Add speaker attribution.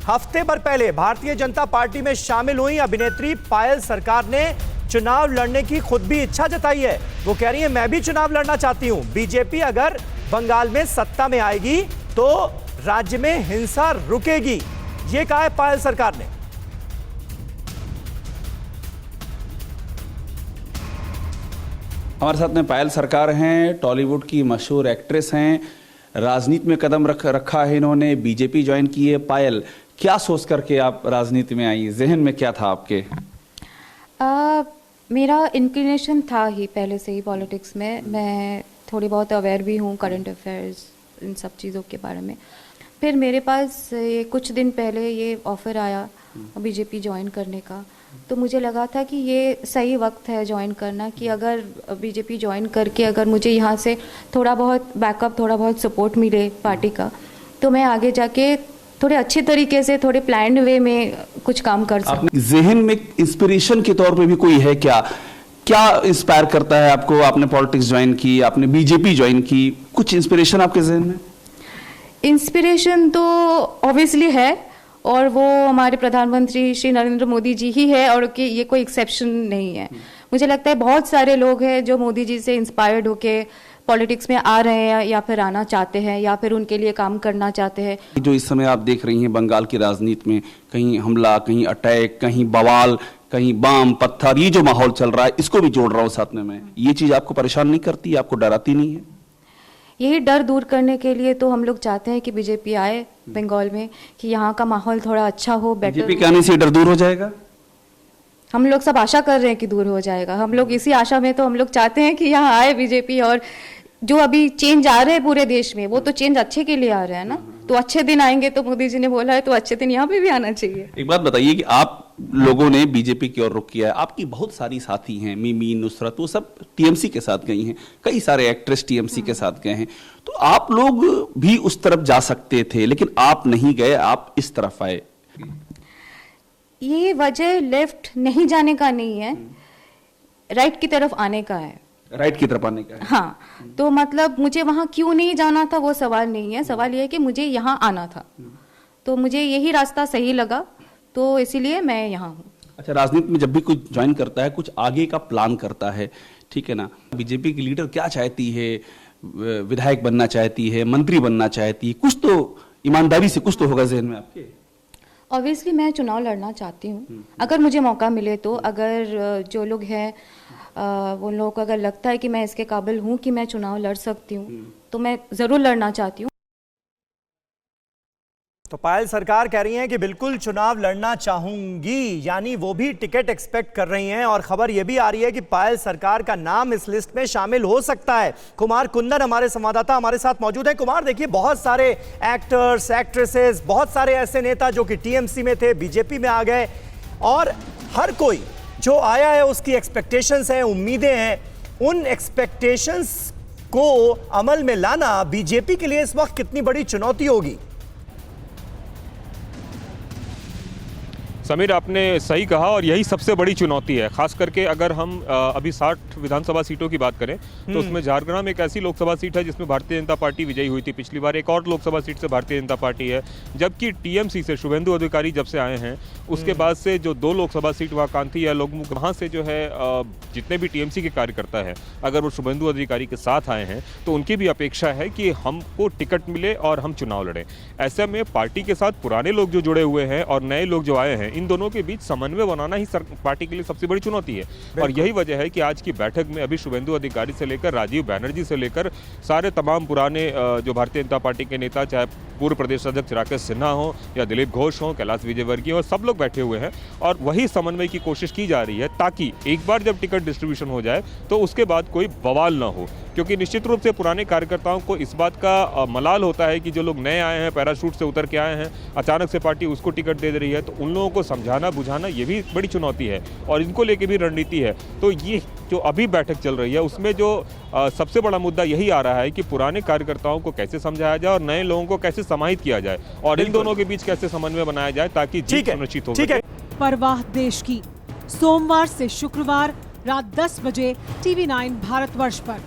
Speaker 1: हफ्ते भर पहले भारतीय जनता पार्टी में शामिल हुई अभिनेत्री पायल सरकार ने चुनाव लड़ने की खुद भी इच्छा जताई है। वो कह रही है मैं भी चुनाव लड़ना चाहती हूं। बीजेपी अगर बंगाल में सत्ता में आएगी तो राज्य में हिंसा रुकेगी, ये कहा है पायल सरकार ने।
Speaker 2: हमारे साथ में पायल सरकार हैं, टॉलीवुड की मशहूर एक्ट्रेस हैं, राजनीति में कदम रखा है इन्होंने, बीजेपी ज्वाइन की है। पायल, क्या सोच करके आप राजनीति में आई? जहन में क्या था आपके?
Speaker 3: मेरा इंक्लिनेशन था ही पहले से ही पॉलिटिक्स में। मैं थोड़ी बहुत अवेयर भी हूँ करंट अफेयर्स, इन सब चीज़ों के बारे में। फिर मेरे पास ये कुछ दिन पहले ये ऑफ़र आया बीजेपी ज्वाइन करने का, तो मुझे लगा था कि ये सही वक्त है ज्वाइन करना, कि अगर बीजेपी ज्वाइन करके अगर मुझे यहाँ से थोड़ा बहुत बैकअप, थोड़ा बहुत सपोर्ट मिले पार्टी का, तो मैं आगे जाके थोड़े अच्छे तरीके से, थोड़े प्लान्ड वे में कुछ काम कर सकूं।
Speaker 2: जहन में इंस्पिरेशन के तौर पे भी कोई है क्या? क्या इंस्पायर करता है आपको? आपने पॉलिटिक्स ज्वाइन की, आपने बीजेपी ज्वाइन की, कुछ इंस्पिरेशन आपके जहन में?
Speaker 3: इंस्पिरेशन तो ऑब्वियसली है, और वो हमारे प्रधानमंत्री श्री नरेंद्र मोदी जी ही है, और कि ये कोई एक्सेप्शन नहीं है। मुझे लगता है बहुत सारे लोग हैं जो मोदी जी से इंस्पायर्ड होके पॉलिटिक्स में आ रहे हैं, या फिर आना चाहते हैं, या फिर उनके लिए काम करना चाहते हैं।
Speaker 2: जो इस समय आप देख रही हैं बंगाल की राजनीति में, कहीं हमला, कहीं अटैक, कहीं बवाल, कहीं बम पत्थर, ये जो माहौल चल रहा है, इसको भी जोड़ रहा हूँ साथ में मैं, ये चीज आपको परेशान नहीं करती, आपको डराती नहीं है?
Speaker 3: यही डर दूर करने के लिए तो हम लोग चाहते हैं कि बीजेपी आए बंगाल में, कि यहाँ का माहौल थोड़ा अच्छा हो, बेटर।
Speaker 2: बीजेपी के आने से डर दूर हो जाएगा?
Speaker 3: हम लोग सब आशा कर रहे हैं कि दूर हो जाएगा। हम लोग इसी आशा में तो हम लोग चाहते हैं कि यहाँ आए बीजेपी, और जो अभी चेंज आ रहे हैं पूरे देश में, वो तो चेंज अच्छे के लिए आ रहे हैं ना। तो अच्छे दिन आएंगे, तो मोदी जी ने बोला है, तो अच्छे दिन यहाँ पे भी आना चाहिए।
Speaker 2: एक बात बताइए कि आप लोगों ने बीजेपी की ओर रुख किया है, आपकी बहुत सारी साथी हैं, मिमी, नुसरत, वो सब टीएमसी के साथ गई हैं, कई सारे एक्ट्रेस टीएमसी के साथ गए हैं, तो आप लोग भी उस तरफ जा सकते थे, लेकिन आप नहीं गए, आप इस तरफ आए।
Speaker 3: ये वजह लेफ्ट नहीं जाने का नहीं है, राइट की तरफ आने का है।
Speaker 2: राइट की तरफ आने का है।
Speaker 3: हाँ, तो मतलब मुझे वहां क्यों नहीं जाना था वो सवाल नहीं है, सवाल ये है कि मुझे यहाँ आना था, तो मुझे यही रास्ता सही लगा, तो इसीलिए मैं यहाँ हूँ।
Speaker 2: अच्छा, राजनीति में जब भी कोई ज्वाइन करता है, कुछ आगे का प्लान करता है, ठीक है ना? बीजेपी की लीडर क्या चाहती है? विधायक बनना चाहती है, मंत्री बनना चाहती है, कुछ तो ईमानदारी से कुछ तो होगा जहन में आपके।
Speaker 3: ऑब्वियसली मैं चुनाव लड़ना चाहती हूँ, अगर मुझे मौका मिले तो। अगर जो लोग हैं वो लोगों को अगर लगता है कि मैं इसके काबिल हूँ कि मैं चुनाव लड़ सकती हूँ, तो मैं ज़रूर लड़ना चाहती हूँ।
Speaker 1: तो पायल सरकार कह रही हैं कि बिल्कुल चुनाव लड़ना चाहूंगी, यानी वो भी टिकट एक्सपेक्ट कर रही हैं। और खबर यह भी आ रही है कि पायल सरकार का नाम इस लिस्ट में शामिल हो सकता है। कुमार कुंदन हमारे संवाददाता हमारे साथ मौजूद हैं। कुमार, देखिए बहुत सारे एक्टर्स, एक्ट्रेसेस, बहुत सारे ऐसे नेता जो कि टीएमसी में थे, बीजेपी में आ गए, और हर कोई जो आया है उसकी एक्सपेक्टेशंस हैं, उम्मीदें हैं। उन एक्सपेक्टेशंस को अमल में लाना बीजेपी के लिए इस वक्त कितनी बड़ी चुनौती होगी?
Speaker 4: समीर, आपने सही कहा, और यही सबसे बड़ी चुनौती है। खास करके अगर हम अभी 60 विधानसभा सीटों की बात करें तो उसमें झारग्राम एक ऐसी लोकसभा सीट है जिसमें भारतीय जनता पार्टी विजयी हुई थी पिछली बार। एक और लोकसभा सीट से भारतीय जनता पार्टी है, जबकि टीएमसी से शुभेंदु अधिकारी जब से आए हैं उसके बाद से जो 2 लोकसभा सीट वहाँ कांति या लोकमुख, वहाँ से जो है जितने भी टीएमसी के कार्यकर्ता हैं, अगर वो शुभेंदु अधिकारी के साथ आए हैं तो उनकी भी अपेक्षा है कि हमको टिकट मिले और हम चुनाव लड़ें। ऐसे में पार्टी के साथ पुराने लोग जो जुड़े हुए हैं और नए लोग जो आए हैं, इन दोनों के बीच समन्वय बनाना ही पार्टी के लिए सबसे बड़ी चुनौती है। और यही वजह है कि आज की बैठक में अभी शुभेंदु अधिकारी से लेकर राजीव बैनर्जी से लेकर सारे तमाम पुराने जो भारतीय जनता पार्टी के नेता, चाहे पूर्व प्रदेश अध्यक्ष राकेश सिन्हा हो या दिलीप घोष हो, कैलाश विजयवर्गीय हो, सब लोग बैठे हुए हैं और वही समन्वय की कोशिश की जा रही है, ताकि एक बार जब टिकट डिस्ट्रीब्यूशन हो जाए तो उसके बाद कोई बवाल ना हो। क्योंकि निश्चित रूप से पुराने कार्यकर्ताओं को इस बात का मलाल होता है कि जो लोग नए आए हैं, पैराशूट से उतर के आए हैं, अचानक से पार्टी उसको टिकट दे रही है, तो उन लोगों को समझाना बुझाना ये भी बड़ी चुनौती है, और इनको लेके भी रणनीति है। तो ये जो अभी बैठक चल रही है उसमें जो सबसे बड़ा मुद्दा यही आ रहा है कि पुराने कार्यकर्ताओं को कैसे समझाया जाए और नए लोगों को कैसे समाहित किया जाए, और इन दोनों के बीच कैसे समन्वय बनाया जाए ताकि जीत सुनिश्चित हो सके।
Speaker 5: परवाह देश की, सोमवार से शुक्रवार रात 10 बजे TV9 भारतवर्ष पर।